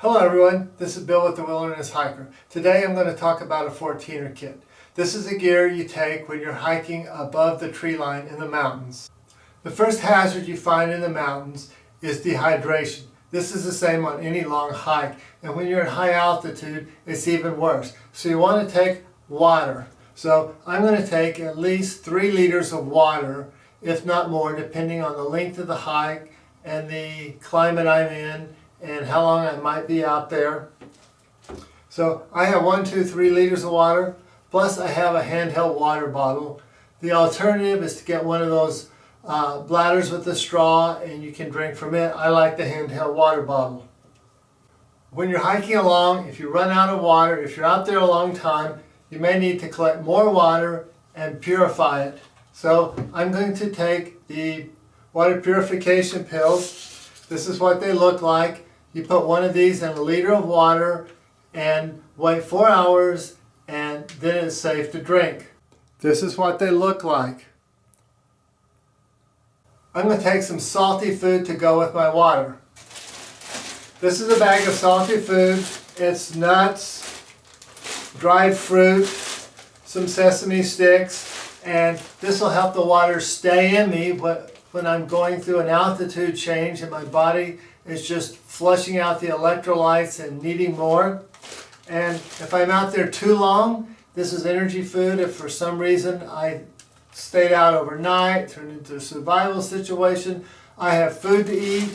Hello everyone, this is Bill with the Wilderness Hiker. Today I'm going to talk about a 14'er kit. This is the gear you take when you're hiking above the tree line in the mountains. The first hazard you find in the mountains is dehydration. This is the same on any long hike, and when you're at high altitude it's even worse. So you want to take water. So I'm going to take at least 3 liters of water, if not more, depending on the length of the hike and the climate I'm in and how long I might be out there. So I have 3 liters of water, plus I have a handheld water bottle. The alternative is to get one of those bladders with a straw and you can drink from it. I like the handheld water bottle. When you're hiking along, if you run out of water, if you're out there a long time, you may need to collect more water and purify it. So I'm going to take the water purification pills. This is what they look like. You put one of these in a liter of water and wait 4 hours, and then it's safe to drink. This is what they look like. I'm going to take some salty food to go with my water. This is a bag of salty food. It's nuts, dried fruit, some sesame sticks, and this will help the water stay in me when I'm going through an altitude change and my body is just flushing out the electrolytes and needing more. And if I'm out there too long, this is energy food. If for some reason I stayed out overnight, turned into a survival situation, I have food to eat.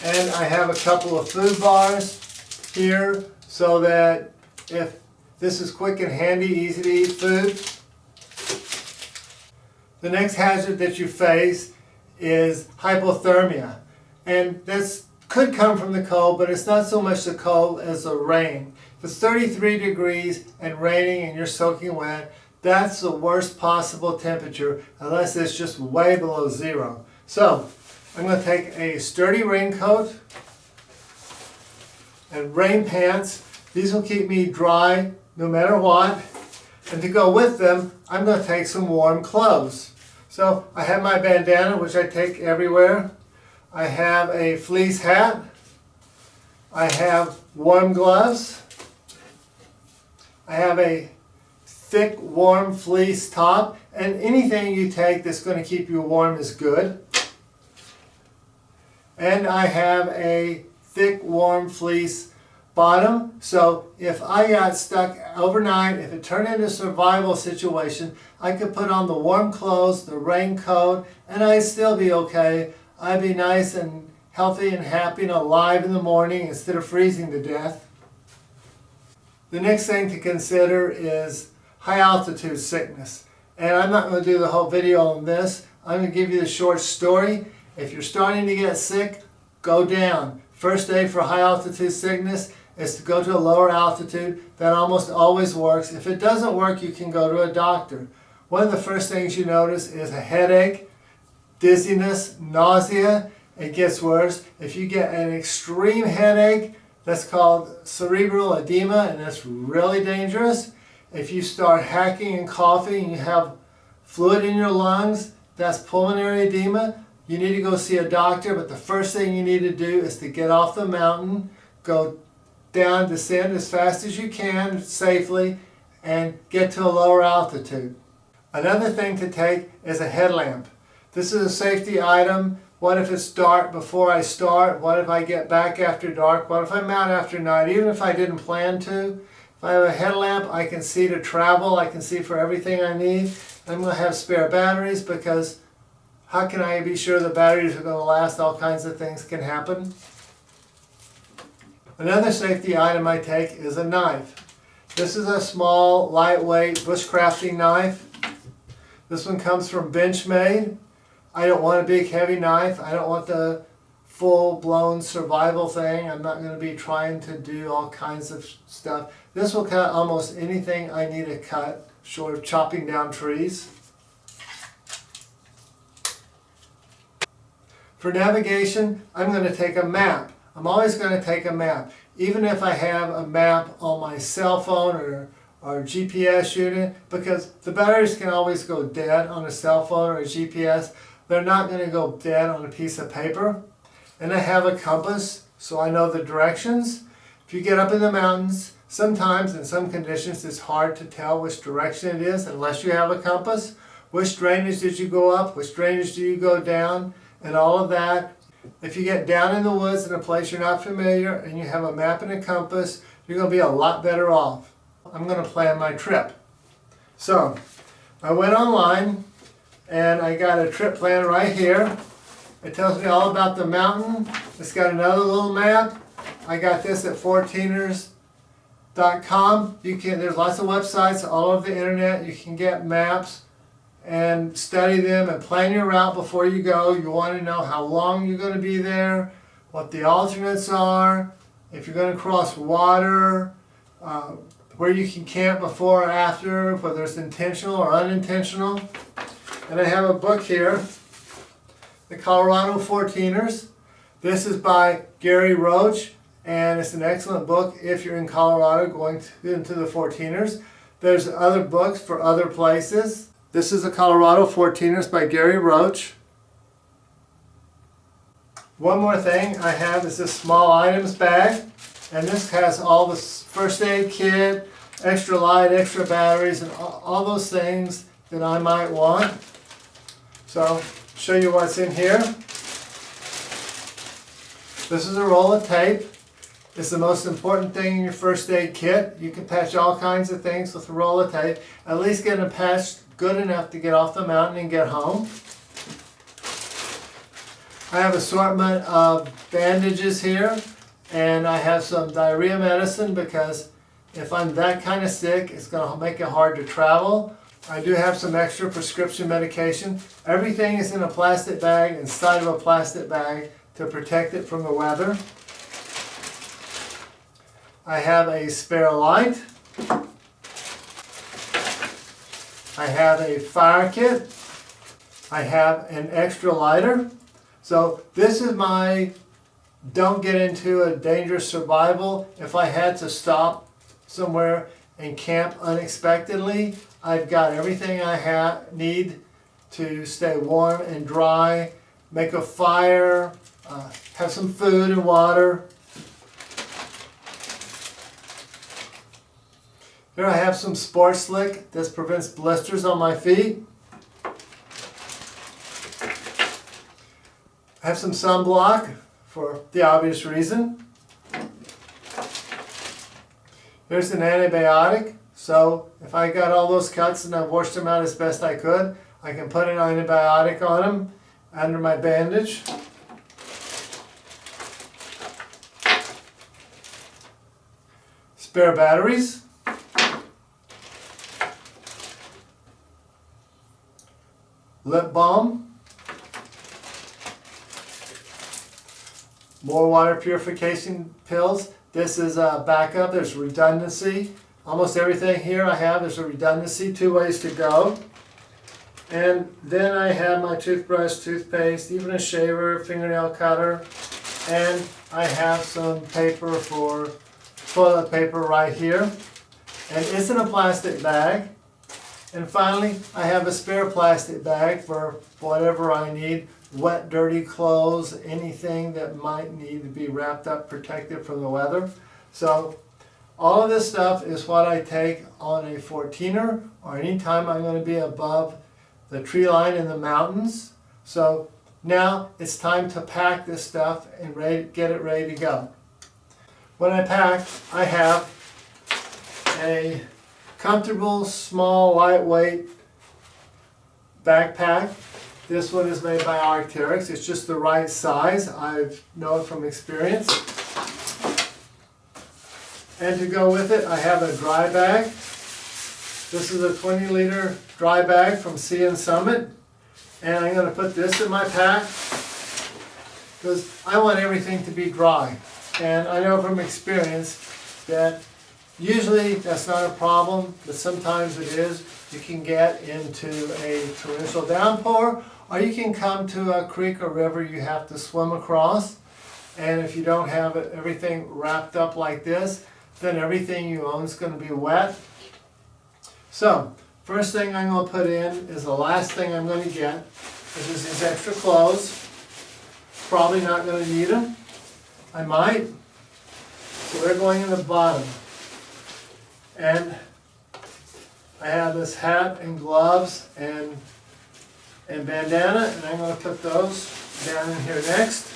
And I have a couple of food bars here so that if this is quick and handy, easy to eat food. The next hazard that you face is hypothermia. And this could come from the cold, but it's not so much the cold as the rain. If it's 33 degrees and raining and you're soaking wet, that's the worst possible temperature unless it's just way below zero. So I'm going to take a sturdy raincoat and rain pants. These will keep me dry no matter what. And to go with them, I'm going to take some warm clothes. So I have my bandana, which I take everywhere. I have a fleece hat. I have warm gloves. I have a thick, warm fleece top. And anything you take that's going to keep you warm is good. And I have a thick, warm fleece bottom. So if I got stuck overnight, if it turned into a survival situation, I could put on the warm clothes, the raincoat, and I'd still be okay. I'd be nice and healthy and happy and alive in the morning instead of freezing to death. The next thing to consider is high altitude sickness. And I'm not going to do the whole video on this. I'm going to give you the short story. If you're starting to get sick, go down. First aid for high altitude sickness is to go to a lower altitude. That almost always works. If it doesn't work, you can go to a doctor. One of the first things you notice is a headache, dizziness, nausea. It gets worse. If you get an extreme headache, that's called cerebral edema, and that's really dangerous. If you start hacking and coughing and you have fluid in your lungs, that's pulmonary edema. You need to go see a doctor, but the first thing you need to do is to get off the mountain, go down, descend as fast as you can safely, and get to a lower altitude. Another thing to take is a headlamp. This is a safety item. What if it's dark before I start? What if I get back after dark? What if I'm out after night? Even if I didn't plan to, if I have a headlamp, I can see to travel. I can see for everything I need. I'm going to have spare batteries because how can I be sure the batteries are going to last? All kinds of things can happen. Another safety item I take is a knife. This is a small, lightweight bushcrafting knife. This one comes from Benchmade. I don't want a big, heavy knife. I don't want the full-blown survival thing. I'm not going to be trying to do all kinds of stuff. This will cut almost anything I need to cut, short of chopping down trees. For navigation, I'm going to take a map. I'm always going to take a map. Even if I have a map on my cell phone or GPS unit, because the batteries can always go dead on a cell phone or a GPS. They're not going to go dead on a piece of paper. And I have a compass so I know the directions. If you get up in the mountains, sometimes in some conditions it's hard to tell which direction it is unless you have a compass. Which drainage did you go up? Which drainage do you go down? And all of that. If you get down in the woods in a place you're not familiar and you have a map and a compass, you're going to be a lot better off. I'm going to plan my trip. So, I went online and I got a trip plan right here. It tells me all about the mountain. It's got another little map. I got this at 14'er.com. There's lots of websites all over the internet. You can get maps and study them and plan your route before you go. You want to know how long you're going to be there, what the alternates are, if you're going to cross water, where you can camp before or after, whether it's intentional or unintentional. And I have a book here, The Colorado 14'ers. This is by Gary Roach, and it's an excellent book if you're in Colorado going into the 14'ers. There's other books for other places. This is The Colorado 14'ers by Gary Roach. One more thing I have is this small items bag, and this has all the first aid kit, extra light, extra batteries, and all those things that I might want. So, show you what's in here. This is a roll of tape. It's the most important thing in your first aid kit. You can patch all kinds of things with a roll of tape. At least get them patched good enough to get off the mountain and get home. I have an assortment of bandages here, and I have some diarrhea medicine because if I'm that kind of sick, it's going to make it hard to travel. I do have some extra prescription medication. Everything is in a plastic bag, inside of a plastic bag, to protect it from the weather. I have a spare light. I have a fire kit. I have an extra lighter. So this is my don't get into a dangerous survival. If I had to stop somewhere and camp unexpectedly, I've got everything I need to stay warm and dry, make a fire, have some food and water. Here I have some Sports Slick. This prevents blisters on my feet. I have some sunblock for the obvious reason. Here's an antibiotic. So if I got all those cuts and I've washed them out as best I could, I can put an antibiotic on them under my bandage. Spare batteries. Lip balm. More water purification pills. This is a backup. There's redundancy. Almost everything here I have is a redundancy, 2 ways to go. And then I have my toothbrush, toothpaste, even a shaver, fingernail cutter, and I have some paper for toilet paper right here. And it's in a plastic bag. And finally, I have a spare plastic bag for whatever I need. Wet, dirty clothes, anything that might need to be wrapped up, protected from the weather. So all of this stuff is what I take on a 14'er or anytime I'm going to be above the tree line in the mountains. So now it's time to pack this stuff and get it ready to go. When I pack, I have a comfortable, small, lightweight backpack. This one is made by Arc'teryx. It's just the right size. I know it from experience. And to go with it, I have a dry bag. This is a 20-liter dry bag from Sea and Summit. And I'm going to put this in my pack because I want everything to be dry. And I know from experience that usually that's not a problem, but sometimes it is. You can get into a torrential downpour, or you can come to a creek or river you have to swim across. And if you don't have everything wrapped up like this, then everything you own is going to be wet. So, first thing I'm going to put in is the last thing I'm going to get, which is these extra clothes. Probably not going to need them. I might. So they're going in the bottom. And I have this hat and gloves and bandana, and I'm going to put those down in here next.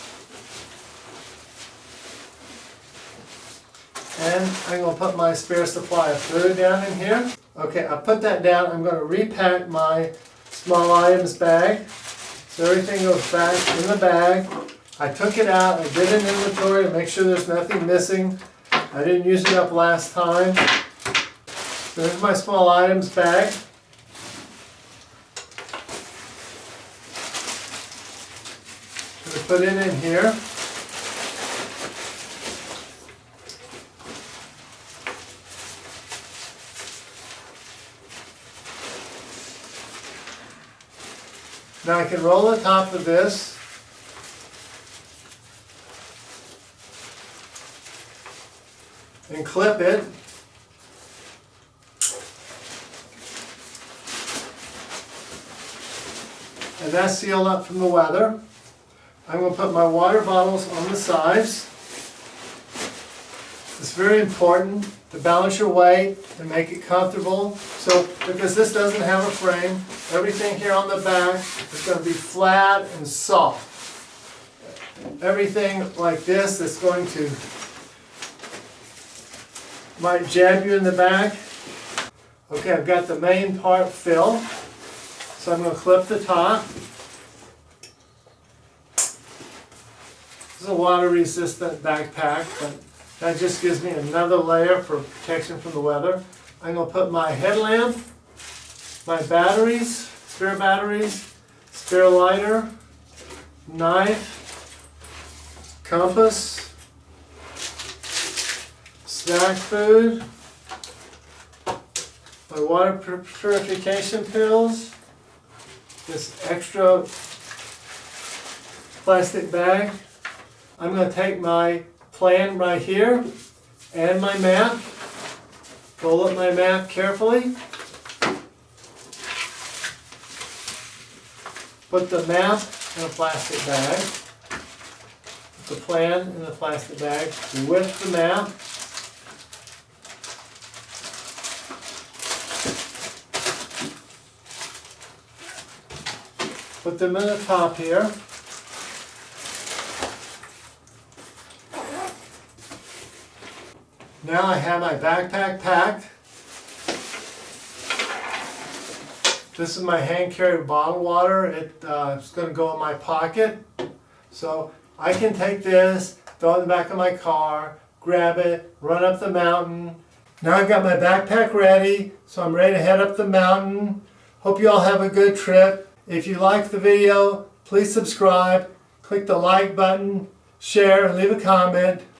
And I'm going to put my spare supply of food down in here. Okay, I put that down. I'm going to repack my small items bag. So everything goes back in the bag. I took it out. I did an inventory to make sure there's nothing missing. I didn't use it up last time. So there's my small items bag. I'm going to put it in here. Now I can roll the top of this. And clip it. And that's sealed up from the weather. I'm going to put my water bottles on the sides. It's very important to balance your weight and make it comfortable. So, because this doesn't have a frame, everything here on the back is going to be flat and soft. Everything like this that's going to might jab you in the back. Okay, I've got the main part filled. So I'm going to clip the top. This is a water resistant backpack, but that just gives me another layer for protection from the weather. I'm going to put my headlamp, my batteries, spare lighter, knife, compass, snack food, my water purification pills, this extra plastic bag. I'm going to take my plan right here and my map, roll up my map carefully, put the map in a plastic bag, put the plan in the plastic bag with the map. Put them in the top here. Now I have my backpack packed. This is my hand carry bottled water. It's going to go in my pocket. So I can take this, throw it in the back of my car, grab it, run up the mountain. Now I've got my backpack ready, so I'm ready to head up the mountain. Hope you all have a good trip. If you like the video, please subscribe, click the like button, share, and leave a comment.